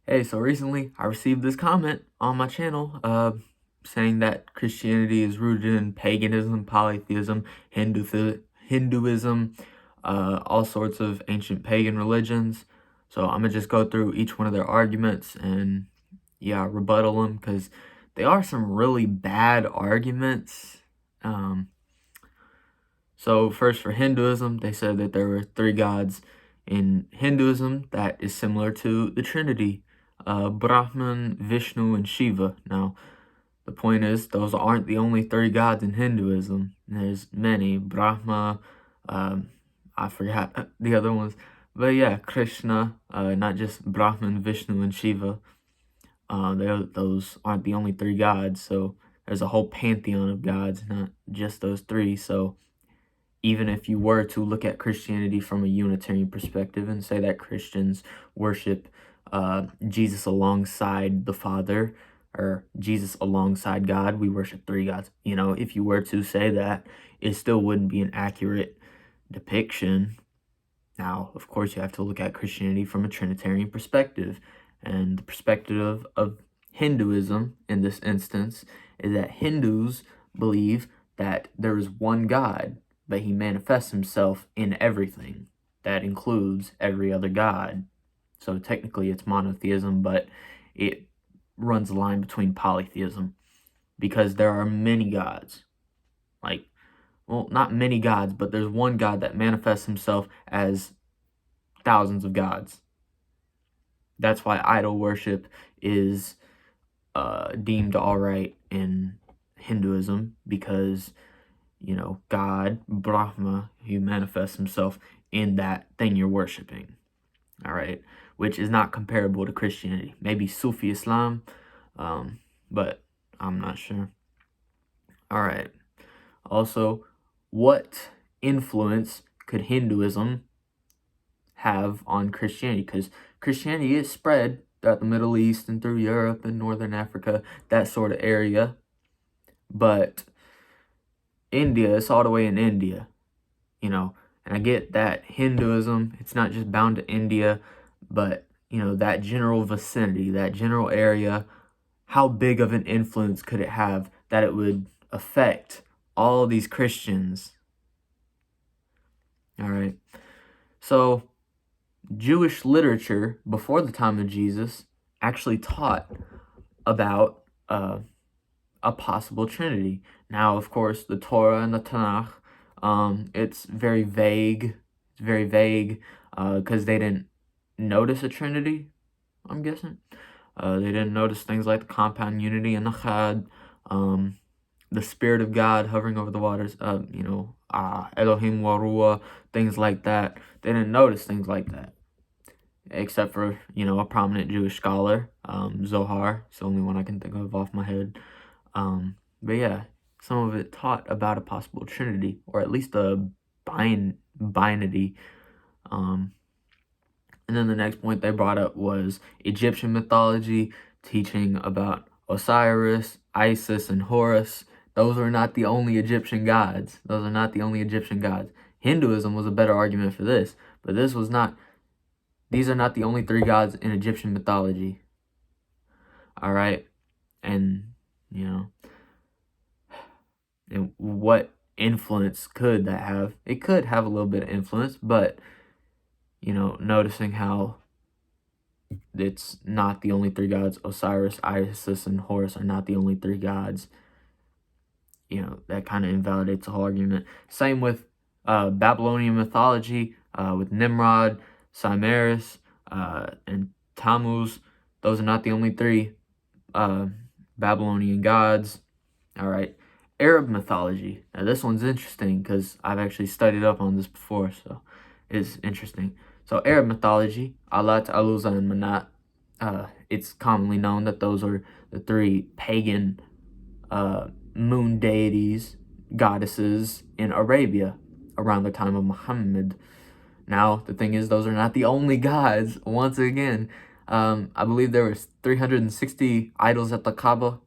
Hey, so recently I received this comment on my channel saying that Christianity is rooted in paganism, polytheism, Hinduism, all sorts of ancient pagan religions. So I'm gonna just go through each one of their arguments and rebuttal them because they are some really bad arguments. So first for Hinduism, they said that there were three gods in Hinduism that is similar to the Trinity. Brahman, Vishnu, and Shiva. Now, the point is, those aren't the only three gods in Hinduism. There's many. Brahma, I forgot the other ones. But yeah, Krishna, not just Brahman, Vishnu, and Shiva. Those aren't the only three gods, so there's a whole pantheon of gods, not just those three. So even if you were to look at Christianity from a Unitarian perspective and say that Christians worship Jesus alongside the Father, or Jesus alongside God, we worship three gods. You know, if you were to say that, it still wouldn't be an accurate depiction. Now, of course, you have to look at Christianity from a Trinitarian perspective. And the perspective of Hinduism, in this instance, is that Hindus believe that there is one God, but he manifests himself in everything. That includes every other god. So technically it's monotheism, but it runs a line between polytheism because there are many gods. Like, well, not many gods, but there's one God that manifests himself as thousands of gods. That's why idol worship is deemed all right in Hinduism, because, you know, God, Brahma, he manifests himself in that thing you're worshiping, all right, which is not comparable to Christianity. Maybe Sufi Islam, but I'm not sure. All right. Also, what influence could Hinduism have on Christianity? Because Christianity is spread throughout the Middle East and through Europe and Northern Africa, that sort of area. But India, it's all the way in India, you know. And I get that Hinduism, it's not just bound to India, but, you know, that general vicinity, that general area, how big of an influence could it have that it would affect all these Christians? All right. So Jewish literature before the time of Jesus actually taught about a possible trinity. Now, of course, the Torah and the Tanakh, it's very vague. It's very vague because they didn't notice a trinity, I'm guessing. They didn't notice things like the compound unity and the Chad, the Spirit of God hovering over the waters, Elohim Warua, things like that. They didn't notice things like that, except for, you know, a prominent Jewish scholar, Zohar. It's the only one I can think of off my head. But yeah, some of it taught about a possible trinity, or at least a binity. And then the next point they brought up was Egyptian mythology, teaching about Osiris, Isis, and Horus. Those are not the only Egyptian gods. Those are not the only Egyptian gods. Hinduism was a better argument for this, but this was not. These are not the only three gods in Egyptian mythology. All right, and you know, and what influence could that have? It could have a little bit of influence, but, you know, noticing how it's not the only three gods. Osiris, Isis, and Horus are not the only three gods. You know, that kind of invalidates the whole argument. Same with Babylonian mythology, with Nimrod, Cimaris, and Tammuz. Those are not the only three Babylonian gods. All right. Arab mythology. Now, this one's interesting because I've actually studied up on this before, so it's interesting. So, Arab mythology, Allat, Al-Uzza, and Manat, it's commonly known that those are the three pagan moon deities, goddesses in Arabia around the time of Muhammad. Now, the thing is, those are not the only gods. Once again, I believe there were 360 idols at the Kaaba.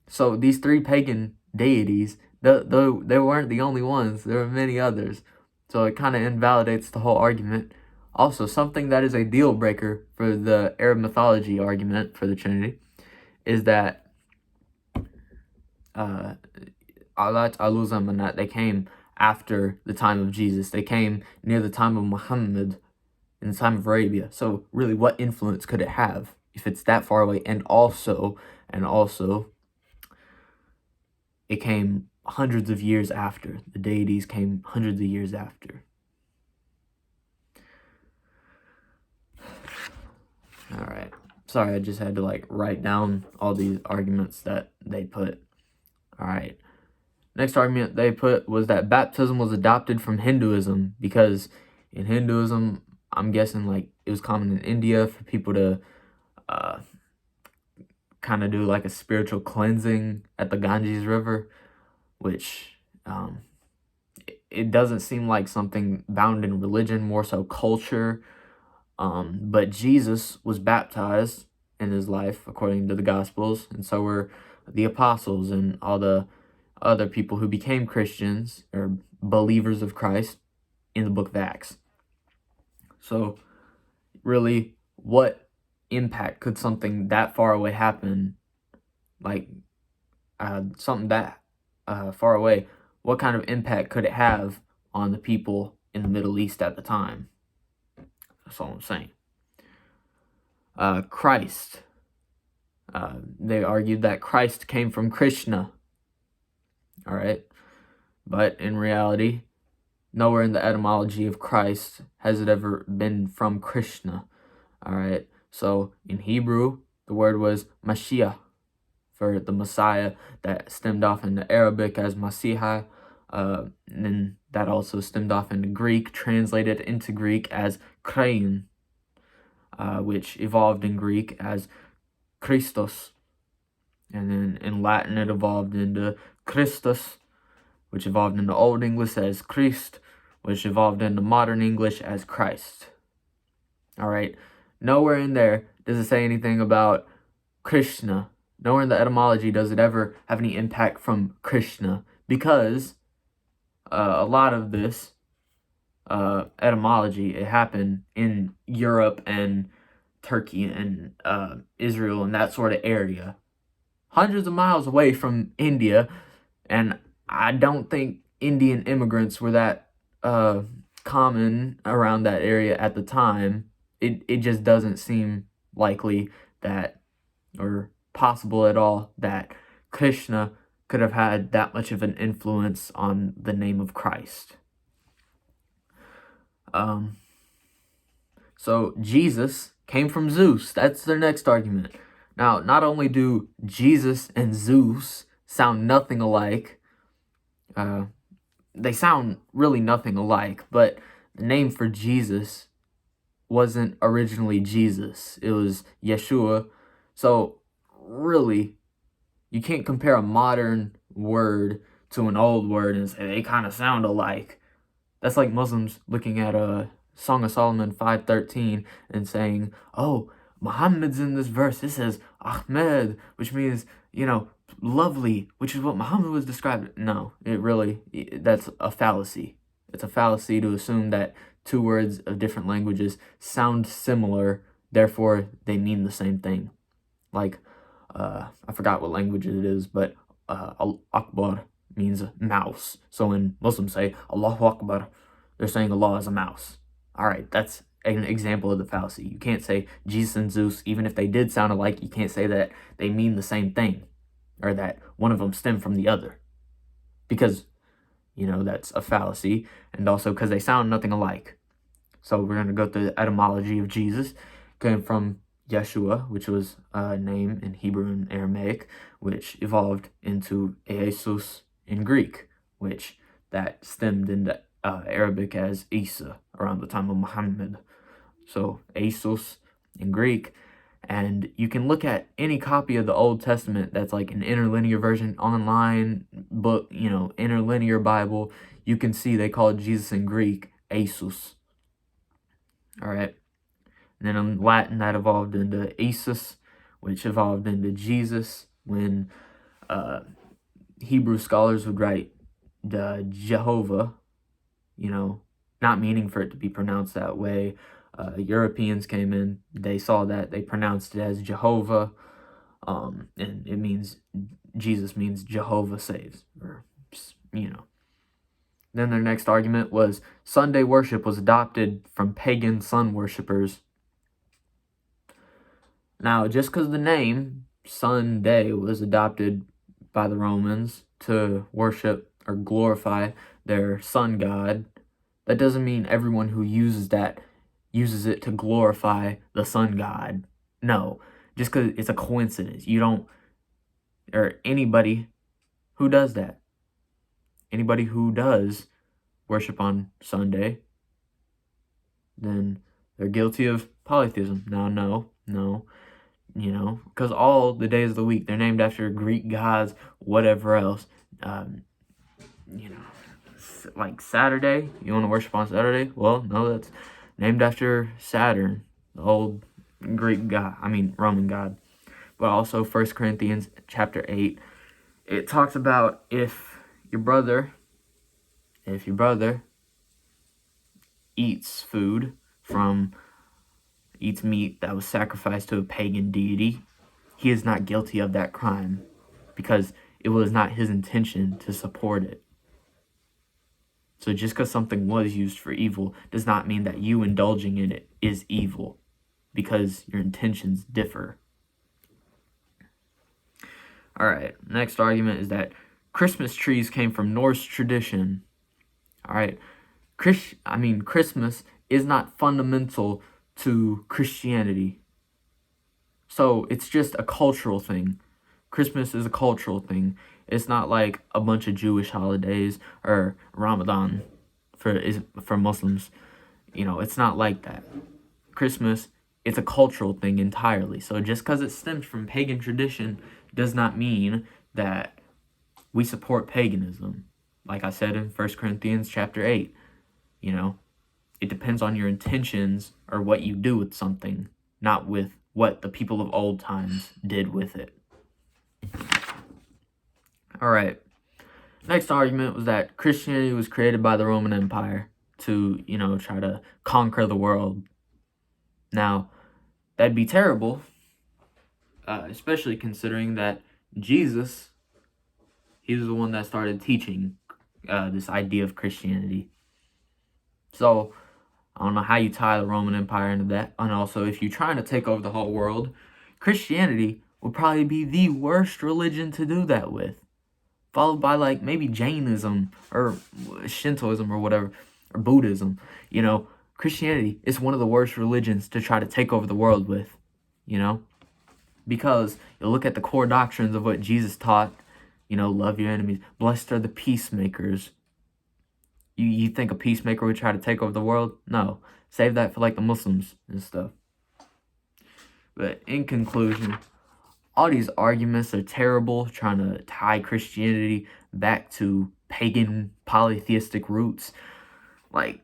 So these three pagan deities, they weren't the only ones. There were many others. So it kind of invalidates the whole argument. Also, something that is a deal breaker for the Arab mythology argument for the Trinity is that Alat al-Zamanat, they came after the time of Jesus. They came near the time of Muhammad, in the time of Arabia. So really, what influence could it have if it's that far away? And also, it came hundreds of years after. The deities came hundreds of years after. All right. Sorry, I just had to write down all these arguments that they put. All right. Next argument they put was that baptism was adopted from Hinduism, because in Hinduism, I'm guessing it was common in India for people to kind of do a spiritual cleansing at the Ganges River, which it doesn't seem like something bound in religion, more so culture. But Jesus was baptized in his life according to the Gospels, and so were the apostles and all the other people who became Christians or believers of Christ in the book of Acts. So really, what impact could something that far away happen? Something that far away, what kind of impact could it have on the people in the Middle East at the time? That's all I'm saying. Christ. They argued that Christ came from Krishna. All right. But in reality, nowhere in the etymology of Christ has it ever been from Krishna. All right. So in Hebrew, the word was Mashiach for the Messiah, that stemmed off into Arabic as Masiha. And then that also stemmed off into Greek, translated into Greek as Krein, which evolved in Greek as Christos. And then in Latin, it evolved into Christus, which evolved into Old English as Christ, which evolved into modern English as Christ. All right. Nowhere in there does it say anything about Krishna. Nowhere in the etymology does it ever have any impact from Krishna, because a lot of this etymology, it happened in Europe and Turkey and Israel and that sort of area, hundreds of miles away from India. And I don't think Indian immigrants were that common around that area at the time. It just doesn't seem likely that, or possible at all, that Krishna could have had that much of an influence on the name of Christ. So Jesus came from Zeus. That's their next argument. Now, not only do Jesus and Zeus sound nothing alike, they sound really nothing alike, but the name for Jesus wasn't originally Jesus. It was Yeshua. So really, you can't compare a modern word to an old word and say they kind of sound alike. That's like Muslims looking at Song of Solomon 5:13 and saying, oh, Muhammad's in this verse. It says Ahmed, which means, lovely, which is what Muhammad was described. No, that's a fallacy. It's a fallacy to assume that two words of different languages sound similar, therefore they mean the same thing. I forgot what language it is, but Akbar means mouse. So when Muslims say Allahu Akbar, they're saying Allah is a mouse. All right, that's an example of the fallacy. You can't say Jesus and Zeus, even if they did sound alike, you can't say that they mean the same thing, or that one of them stemmed from the other, because, that's a fallacy, and also because they sound nothing alike. So we're going to go through the etymology of Jesus, going from Yeshua, which was a name in Hebrew and Aramaic, which evolved into Jesus in Greek, which that stemmed into Arabic as Isa around the time of Muhammad. So Jesus in Greek. And you can look at any copy of the Old Testament that's like an interlinear version online book, interlinear Bible. You can see they call Jesus in Greek Jesus. All right. And then in Latin, that evolved into Jesus, which evolved into Jesus when Hebrew scholars would write Jehovah, not meaning for it to be pronounced that way. Europeans came in, they saw that, they pronounced it as Jehovah, and it means, Jesus means Jehovah saves, or, you know. Then their next argument was Sunday worship was adopted from pagan sun worshippers. Now, just because the name Sunday was adopted by the Romans to worship or glorify their sun god, that doesn't mean everyone who uses it to glorify the sun god. No, just because it's a coincidence. You don't, or anybody who does that, anybody who does worship on Sunday, then they're guilty of polytheism. Now, no, you know, because all the days of the week, they're named after Greek gods, whatever else. You know, like Saturday, you want to worship on Saturday? Well, no, that's named after Saturn, the old Greek god, Roman god. But also 1 Corinthians chapter 8, it talks about if your brother eats meat that was sacrificed to a pagan deity, he is not guilty of that crime because it was not his intention to support it. So just because something was used for evil does not mean that you indulging in it is evil, because your intentions differ. All right, next argument is that Christmas trees came from Norse tradition. All right, Christmas is not fundamental to Christianity. So it's just a cultural thing. Christmas is a cultural thing. It's not like a bunch of Jewish holidays or Ramadan for Muslims. You know, it's not like that. Christmas, it's a cultural thing entirely. So just because it stems from pagan tradition does not mean that we support paganism. Like I said in 1 Corinthians chapter 8, you know, it depends on your intentions or what you do with something, not with what the people of old times did with it. All right. Next argument was that Christianity was created by the Roman Empire to, you know, try to conquer the world. Now, that'd be terrible, especially considering that Jesus, he was the one that started teaching this idea of Christianity. So, I don't know how you tie the Roman Empire into that. And also, if you're trying to take over the whole world, Christianity would probably be the worst religion to do that with. Followed by, like, maybe Jainism or Shintoism or whatever, or Buddhism. You know, Christianity is one of the worst religions to try to take over the world with, you know? Because you look at the core doctrines of what Jesus taught, you know, love your enemies. Blessed are the peacemakers. You think a peacemaker would try to take over the world? No. Save that for, like, the Muslims and stuff. But in conclusion, all these arguments are terrible, trying to tie Christianity back to pagan polytheistic roots. Like,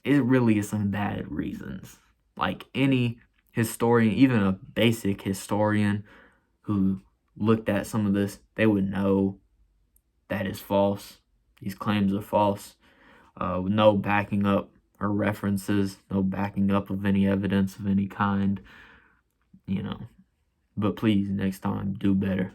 it really is some bad reasons. Like, any historian, even a basic historian who looked at some of this, they would know that is false. These claims are false. With no backing up or references, no backing up of any evidence of any kind. You know, but please, next time, do better.